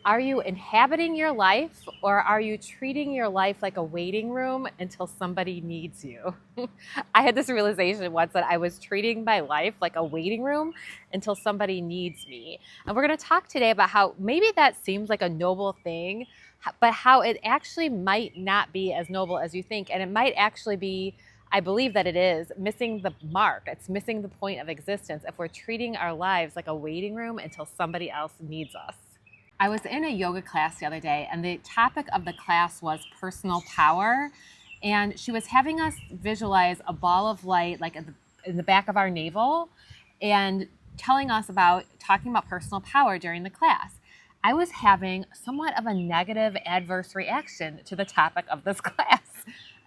Are you inhabiting your life, or are you treating your life like a waiting room until somebody needs you? I had this realization once that I was treating my life like a waiting room until somebody needs me. And we're going to talk today about how maybe that seems like a noble thing, but how it actually might not be as noble as you think. And it might actually be, I believe that it is, missing the mark. It's missing the point of existence if we're treating our lives like a waiting room until somebody else needs us. I was in a yoga class the other day, and the topic of the class was personal power. And she was having us visualize a ball of light, like in the back of our navel, and telling us about talking about personal power during the class. I was having somewhat of a negative adverse reaction to the topic of this class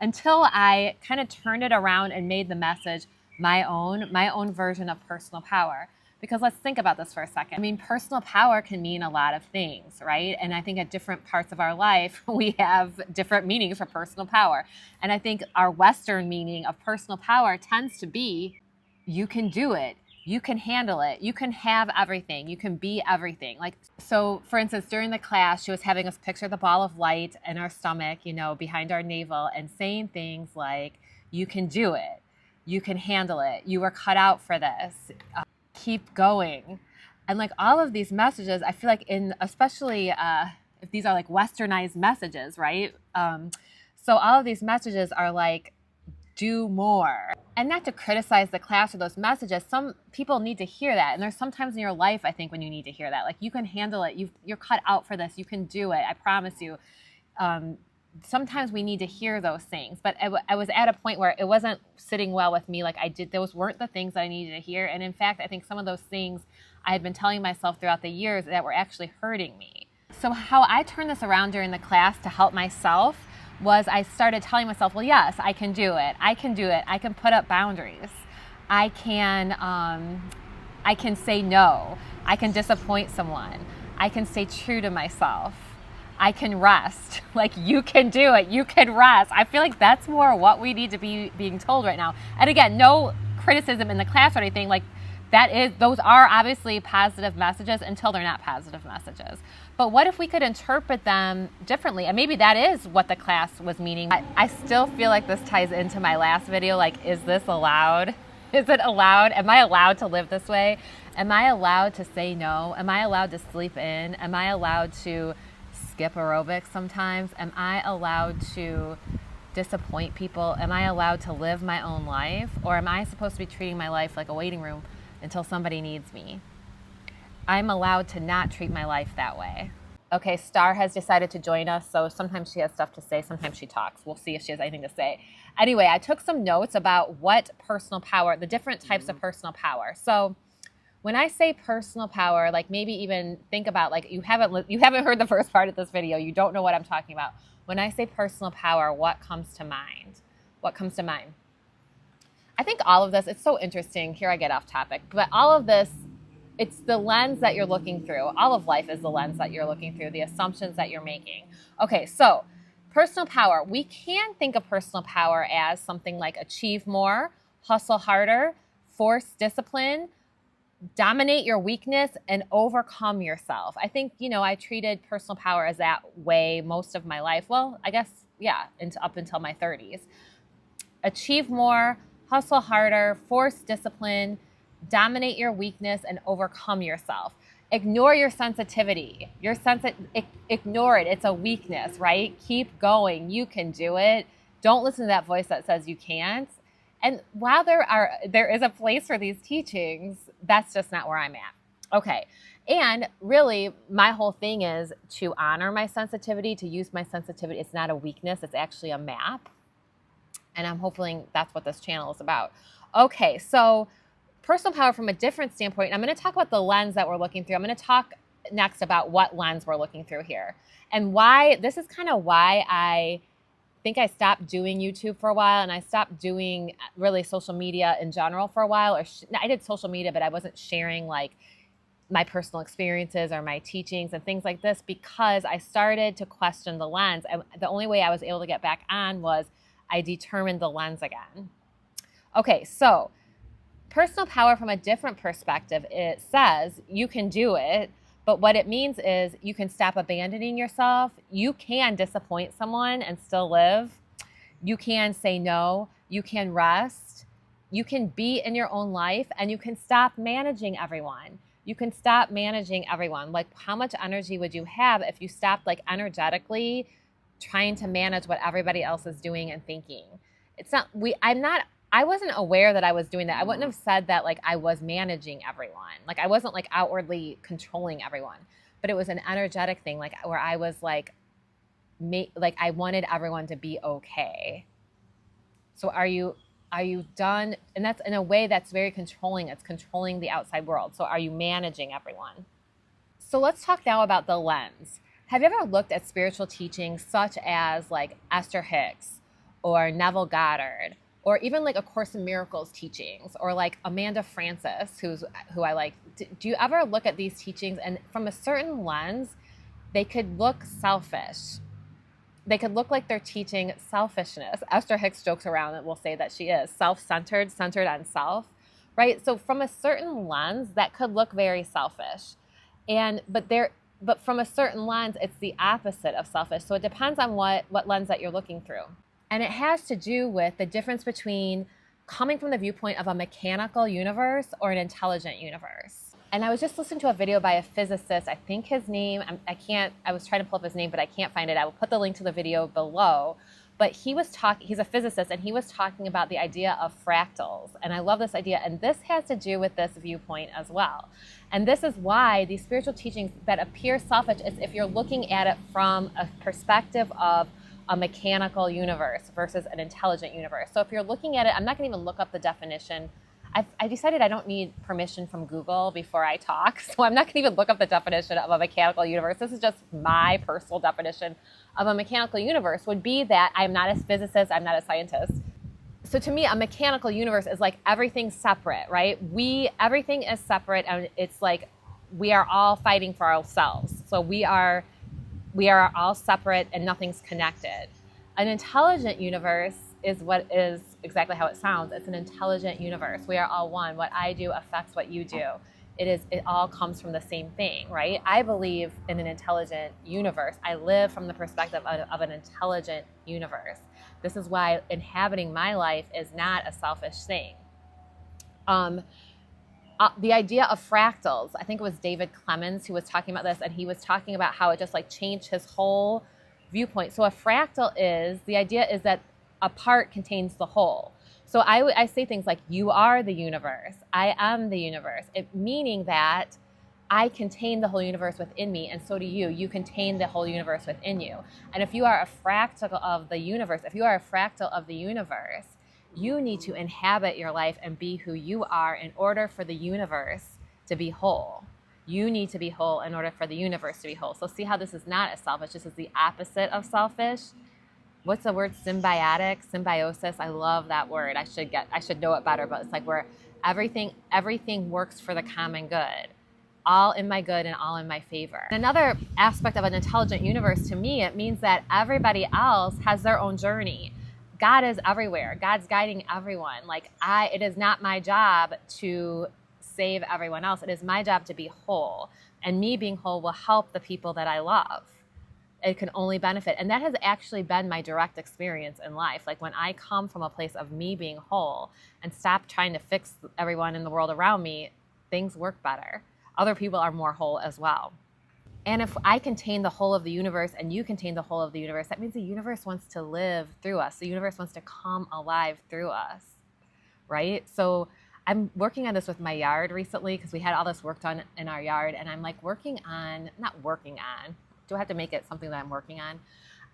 until I kind of turned it around and made the message my own version of personal power. Because let's think about this for a second. I mean, personal power can mean a lot of things, right? And I think at different parts of our life, we have different meanings for personal power. And I think our Western meaning of personal power tends to be, you can do it. You can handle it. You can have everything. You can be everything. So for instance, during the class, she was having us picture the ball of light in our stomach, behind our navel, and saying things like, you can do it. You can handle it. You were cut out for this. Keep going. And like all of these messages, I feel like especially if these are like westernized messages, right? So all of these messages are like, do more. And not to criticize the class or those messages, some people need to hear that. And there's sometimes in your life, I think, when you need to hear that. Like, you can handle it. You're cut out for this. You can do it. I promise you. Sometimes we need to hear those things, but I was at a point where it wasn't sitting well with me. Those weren't the things that I needed to hear. And in fact, I think some of those things I had been telling myself throughout the years that were actually hurting me. So how I turned this around during the class to help myself was I started telling myself, well, yes, I can do it. I can do it. I can put up boundaries. I can say no. I can disappoint someone. I can stay true to myself. I can rest. Like, you can do it. You can rest. I feel like that's more what we need to be being told right now. And again, no criticism in the class or anything. Like, those are obviously positive messages until they're not positive messages. But what if we could interpret them differently? And maybe that is what the class was meaning. I still feel like this ties into my last video. Like, is this allowed? Is it allowed? Am I allowed to live this way? Am I allowed to say no? Am I allowed to sleep in? Am I allowed to skip aerobics sometimes? Am I allowed to disappoint people? Am I allowed to live my own life? Or am I supposed to be treating my life like a waiting room until somebody needs me? I'm allowed to not treat my life that way. Okay, Star has decided to join us, so sometimes she has stuff to say, sometimes she talks. We'll see if she has anything to say. Anyway, I took some notes about what personal power, the different types of personal power. So when I say personal power, like maybe even think about, like, you haven't heard the first part of this video. You don't know what I'm talking about. When I say personal power, what comes to mind? What comes to mind? I think all of this, it's so interesting. Here I get off topic. But all of this, it's the lens that you're looking through. All of life is the lens that you're looking through, the assumptions that you're making. Okay, so personal power. We can think of personal power as something like achieve more, hustle harder, force discipline, dominate your weakness, and overcome yourself. I think, I treated personal power as that way most of my life. Well, I guess, yeah, up until my 30s. Achieve more, hustle harder, force discipline, dominate your weakness, and overcome yourself. Ignore your sensitivity. Ignore it. It's a weakness, right? Keep going. You can do it. Don't listen to that voice that says you can't. And while there is a place for these teachings, that's just not where I'm at. Okay. And really, my whole thing is to honor my sensitivity, to use my sensitivity. It's not a weakness. It's actually a map. And I'm hoping that's what this channel is about. Okay. So personal power from a different standpoint. I'm going to talk about the lens that we're looking through. I'm going to talk next about what lens we're looking through here and why. This is kind of why I think I stopped doing YouTube for a while, and I stopped doing really social media in general for a while. I did social media, but I wasn't sharing like my personal experiences or my teachings and things like this because I started to question the lens. And the only way I was able to get back on was I determined the lens again. Okay, so personal power from a different perspective, it says you can do it, But what it means is you can stop abandoning yourself. You can disappoint someone and still live. You can say no. You can rest. You can be in your own life, and you can stop managing everyone. You can stop managing everyone. Like, how much energy would you have if you stopped, like, energetically trying to manage what everybody else is doing and thinking? I wasn't aware that I was doing that. I wouldn't have said that, like, I was managing everyone. Like, I wasn't, like, outwardly controlling everyone, but it was an energetic thing, like, where I was like I wanted everyone to be okay. So are you done? And that's, in a way, that's very controlling. It's controlling the outside world. So are you managing everyone? So let's talk now about the lens. Have you ever looked at spiritual teachings such as, like, Esther Hicks or Neville Goddard, or even, like, A Course in Miracles teachings, or, like, Amanda Francis, who I like? Do you ever look at these teachings, and from a certain lens, they could look selfish? They could look like they're teaching selfishness. Esther Hicks jokes around and will say that she is self-centered, centered on self, right? So from a certain lens, that could look very selfish. But from a certain lens, it's the opposite of selfish. So it depends on what lens that you're looking through. And it has to do with the difference between coming from the viewpoint of a mechanical universe or an intelligent universe. And I was just listening to a video by a physicist. I think his name, I was trying to pull up his name, but I can't find it. I will put the link to the video below. But he's a physicist, and he was talking about the idea of fractals. And I love this idea. And this has to do with this viewpoint as well. And this is why these spiritual teachings that appear selfish is if you're looking at it from a perspective of a mechanical universe versus an intelligent universe. So if you're looking at it, I'm not going to even look up the definition. I decided I don't need permission from Google before I talk, so I'm not going to even look up the definition of a mechanical universe. This is just my personal definition of a mechanical universe, would be that I'm not a physicist, I'm not a scientist. So to me, a mechanical universe is like everything's separate, right? Everything is separate, and it's like we are all fighting for ourselves. So we are all separate and nothing's connected. An intelligent universe is exactly how it sounds. It's an intelligent universe. We are all one. What I do affects what you do. It all comes from the same thing, right? I believe in an intelligent universe. I live from the perspective of an intelligent universe. This is why inhabiting my life is not a selfish thing. The idea of fractals, I think it was David Clementz who was talking about this, and he was talking about how it just, like, changed his whole viewpoint. So a fractal the idea is that a part contains the whole. So I say things like, you are the universe, I am the universe, meaning that I contain the whole universe within me, and so do you. You contain the whole universe within you. And if you are a fractal of the universe, you need to inhabit your life and be who you are in order for the universe to be whole. You need to be whole in order for the universe to be whole. So see how this is not as selfish. This is the opposite of selfish. What's the word? Symbiosis. I love that word. I should know it better, but it's like where everything works for the common good. All in my good and all in my favor. Another aspect of an intelligent universe, to me, it means that everybody else has their own journey. God is everywhere. God's guiding everyone. It is not my job to save everyone else. It is my job to be whole. And me being whole will help the people that I love. It can only benefit. And that has actually been my direct experience in life. Like, when I come from a place of me being whole and stop trying to fix everyone in the world around me, things work better. Other people are more whole as well. And if I contain the whole of the universe and you contain the whole of the universe, that means the universe wants to live through us. The universe wants to come alive through us, right? So I'm working on this with my yard recently because we had all this work done in our yard, and I'm like do I have to make it something that I'm working on?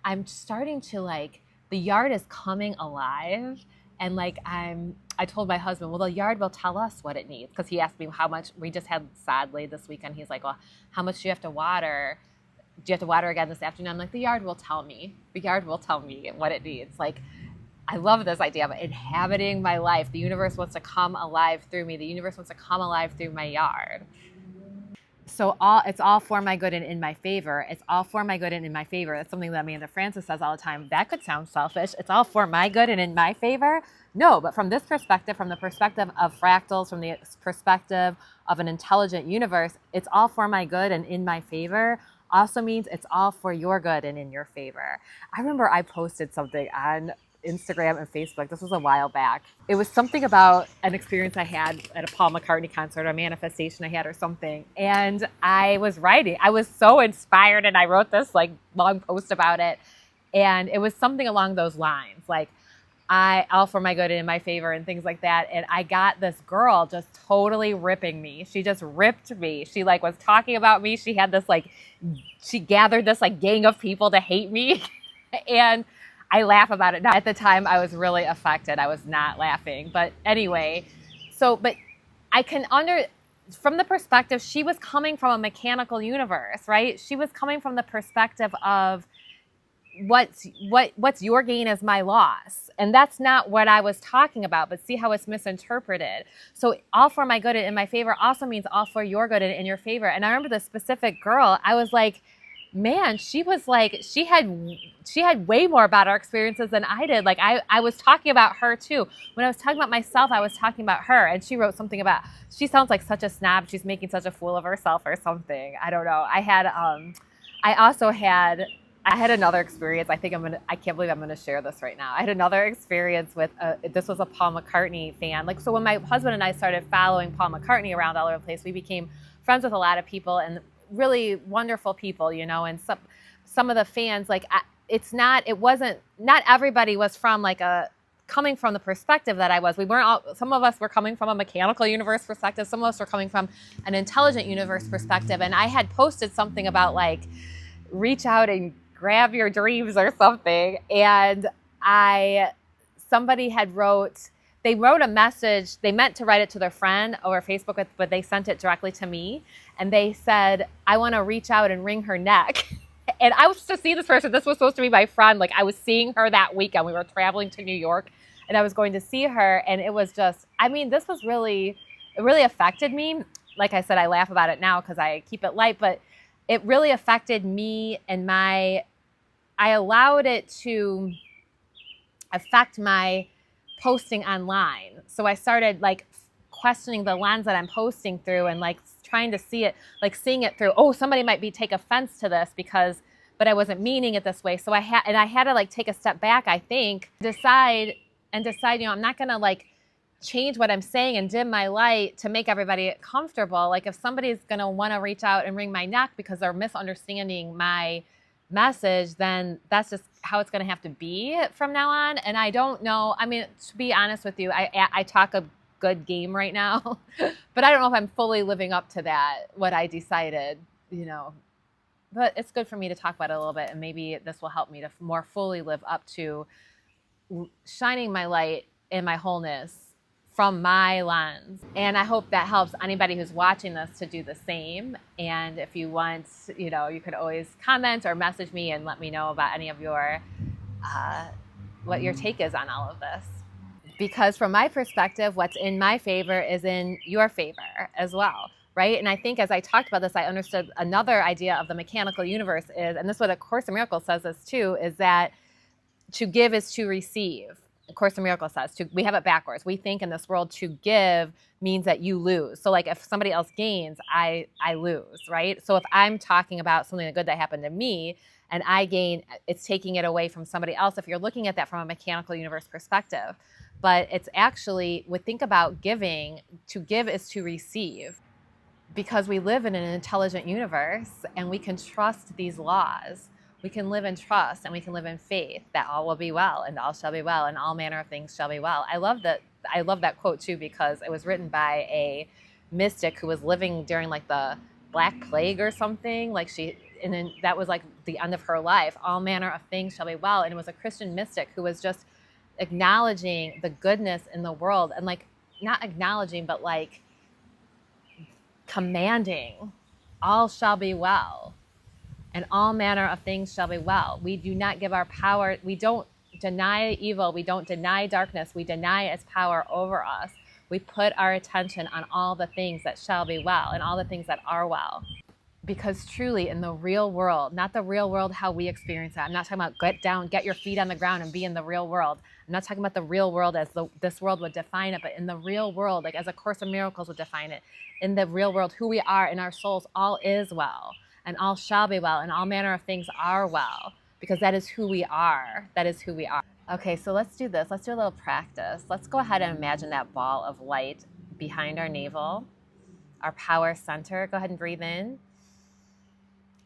I'm starting to the yard is coming alive, and I told my husband, well, the yard will tell us what it needs, because he asked me how much. We just had sod laid this weekend. He's like, well, how much do you have to water? Do you have to water again this afternoon? I'm like, the yard will tell me. The yard will tell me what it needs. I love this idea of inhabiting my life. The universe wants to come alive through me. The universe wants to come alive through my yard. So it's all for my good and in my favor. It's all for my good and in my favor. That's something that Amanda Francis says all the time. That could sound selfish. It's all for my good and in my favor. No, but from this perspective, from the perspective of fractals, from the perspective of an intelligent universe, it's all for my good and in my favor also means it's all for your good and in your favor. I remember I posted something on Instagram and Facebook. This was a while back. It was something about an experience I had at a Paul McCartney concert, or a manifestation I had or something. And I was writing. I was so inspired, and I wrote this like long post about it. And it was something along those lines, like all for my good and in my favor and things like that. And I got this girl just totally ripping me. She just ripped me. She like was talking about me. She had this like, she gathered this like gang of people to hate me. And I laugh about it now. At the time, I was really affected. I was not laughing. But anyway, but I can from the perspective, she was coming from a mechanical universe, right? She was coming from the perspective of what's your gain is my loss. And that's not what I was talking about, but see how it's misinterpreted. So all for my good and in my favor also means all for your good and in your favor. And I remember the specific girl, I was like, man, she was like, she had way more about our experiences than I did. Like I was talking about her too. When I was talking about myself, I was talking about her. And she wrote something about, she sounds like such a snob. She's making such a fool of herself or something. I don't know. I had another experience. I can't believe I'm going to share this right now. I had another experience with, this was a Paul McCartney fan. Like, so when my husband and I started following Paul McCartney around all over the place, we became friends with a lot of people and really wonderful people, you know, and some of the fans, like, not everybody was from like coming from the perspective that I was. Some of us were coming from a mechanical universe perspective. Some of us were coming from an intelligent universe perspective. And I had posted something about like, reach out and grab your dreams or something. And they wrote a message. They meant to write it to their friend over Facebook, but they sent it directly to me. And they said, I want to reach out and wring her neck. And I was to see this person. This was supposed to be my friend. Like I was seeing her that weekend. We were traveling to New York and I was going to see her. And it was just, I mean, it really affected me. Like I said, I laugh about it now because I keep it light, but it really affected me and I allowed it to affect my posting online. So I started like questioning the lens that I'm posting through and like trying to see it, like seeing it through, oh, somebody might take offense to this but I wasn't meaning it this way. So I had to like take a step back, I think, decide, you know, I'm not going to like change what I'm saying and dim my light to make everybody comfortable. Like if somebody's going to want to reach out and wring my neck because they're misunderstanding my message, then that's just how it's going to have to be from now on. And I don't know. I mean, to be honest with you, I talk a good game right now, but I don't know if I'm fully living up to that, what I decided, you know, but it's good for me to talk about it a little bit. And maybe this will help me to more fully live up to shining my light in my wholeness from my lens. And I hope that helps anybody who's watching this to do the same. And if you want, you know, you could always comment or message me and let me know about any of your, what your take is on all of this. Because from my perspective, what's in my favor is in your favor as well, right? And I think as I talked about this, I understood another idea of the mechanical universe is, and this is what A Course in Miracles says this too, is that to give is to receive. A Course in Miracles says, we have it backwards. We think in this world to give means that you lose. So like if somebody else gains, I lose, right? So if I'm talking about something good that happened to me and I gain, it's taking it away from somebody else. If you're looking at that from a mechanical universe perspective, but it's actually, think about giving. To give is to receive, because we live in an intelligent universe and we can trust these laws. We can live in trust and we can live in faith that all will be well and all shall be well and all manner of things shall be well. I love that quote too, because it was written by a mystic who was living during like the Black Plague or something. And then that was like the end of her life. All manner of things shall be well. And it was a Christian mystic who was just acknowledging the goodness in the world, and like not acknowledging, but like commanding all shall be well and all manner of things shall be well. We do not give our power. We don't deny evil. We don't deny darkness. We deny its power over us. We put our attention on all the things that shall be well and all the things that are well. Because truly in the real world, not the real world how we experience it. I'm not talking about get down, get your feet on the ground and be in the real world. I'm not talking about the real world as this world would define it, but in the real world, like as A Course in Miracles would define it, in the real world, who we are in our souls, all is well and all shall be well and all manner of things are well, because that is who we are. That is who we are. Okay, so let's do this. Let's do a little practice. Let's go ahead and imagine that ball of light behind our navel, our power center. Go ahead and breathe in.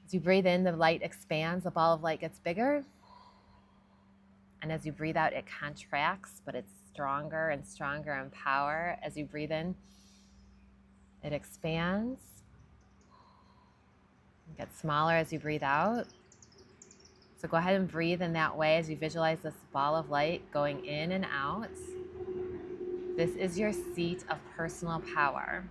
As you breathe in, the light expands, the ball of light gets bigger. And as you breathe out, it contracts, but it's stronger and stronger in power. As you breathe in, it expands. It gets smaller as you breathe out. So go ahead and breathe in that way as you visualize this ball of light going in and out. This is your seat of personal power.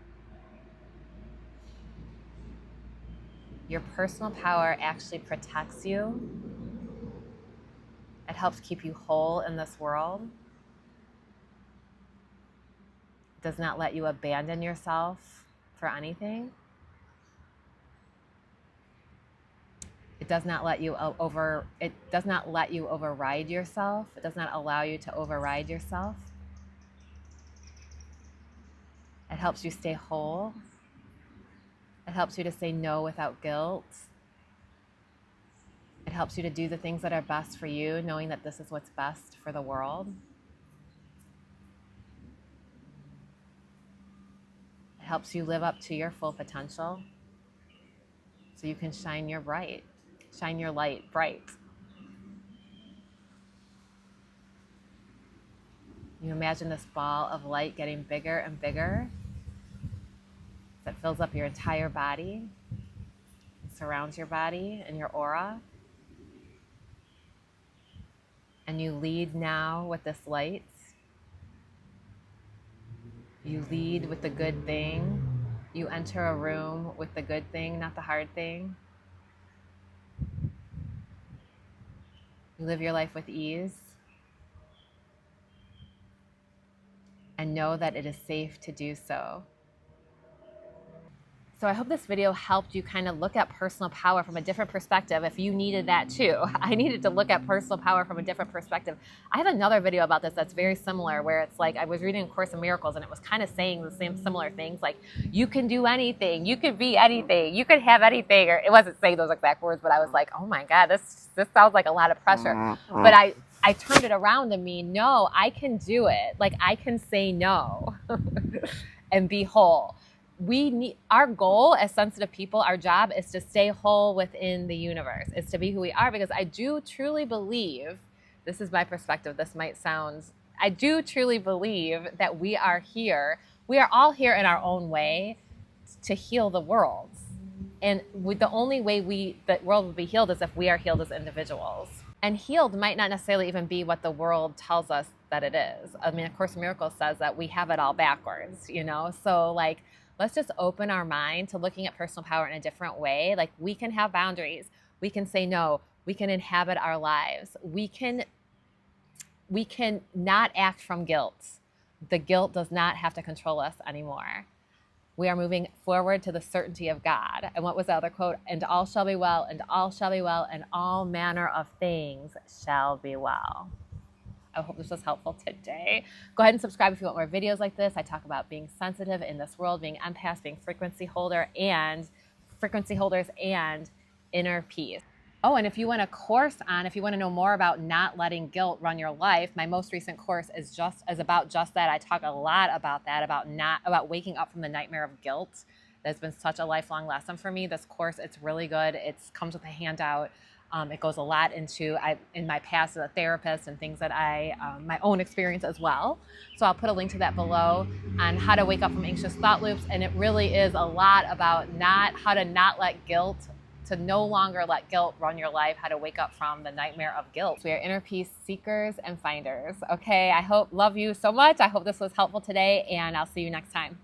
Your personal power actually protects you. It helps keep you whole in this world. It does not let you abandon yourself for anything. It does not let you override yourself. It does not allow you to override yourself. It helps you stay whole. It helps you to say no without guilt. It helps you to do the things that are best for you, knowing that this is what's best for the world. It helps you live up to your full potential so you can shine your light bright. You imagine this ball of light getting bigger and bigger. That fills up your entire body, surrounds your body and your aura. And you lead now with this light. You lead with the good thing. You enter a room with the good thing, not the hard thing. You live your life with ease. And know that it is safe to do so. So I hope this video helped you kind of look at personal power from a different perspective if you needed that too. I needed to look at personal power from a different perspective. I have another video about this that's very similar, where it's like I was reading A Course in Miracles and it was kind of saying the same similar things, like you can do anything, you could be anything, you could have anything, or it wasn't saying those exact words, but I was like, oh my God, this sounds like a lot of pressure. But I turned it around to mean, no, I can do it. Like I can say no and be whole. Our goal as sensitive people, our job is to stay whole within the universe, is to be who we are, because I do truly believe, this is my perspective, I do truly believe that we are all here in our own way to heal the world. And the only way the world will be healed is if we are healed as individuals. And healed might not necessarily even be what the world tells us that it is. I mean, A Course in Miracles says that we have it all backwards, So like, let's just open our mind to looking at personal power in a different way. Like we can have boundaries. We can say no. We can inhabit our lives. We can not act from guilt. The guilt does not have to control us anymore. We are moving forward to the certainty of God. And what was the other quote? And all shall be well, and all shall be well, and all manner of things shall be well. I hope this was helpful today. Go ahead and subscribe if you want more videos like this. I talk about being sensitive in this world, being empaths, being frequency holders, and inner peace. Oh, and if you want if you want to know more about not letting guilt run your life, my most recent course is about just that. I talk a lot about that, about waking up from the nightmare of guilt. That's been such a lifelong lesson for me. This course, it's really good. It comes with a handout. It goes a lot into in my past as a therapist and things that my own experience as well. So I'll put a link to that below on how to wake up from anxious thought loops. And it really is a lot about how to not let guilt, to no longer let guilt run your life, how to wake up from the nightmare of guilt. We are inner peace seekers and finders. Okay, love you so much. I hope this was helpful today, and I'll see you next time.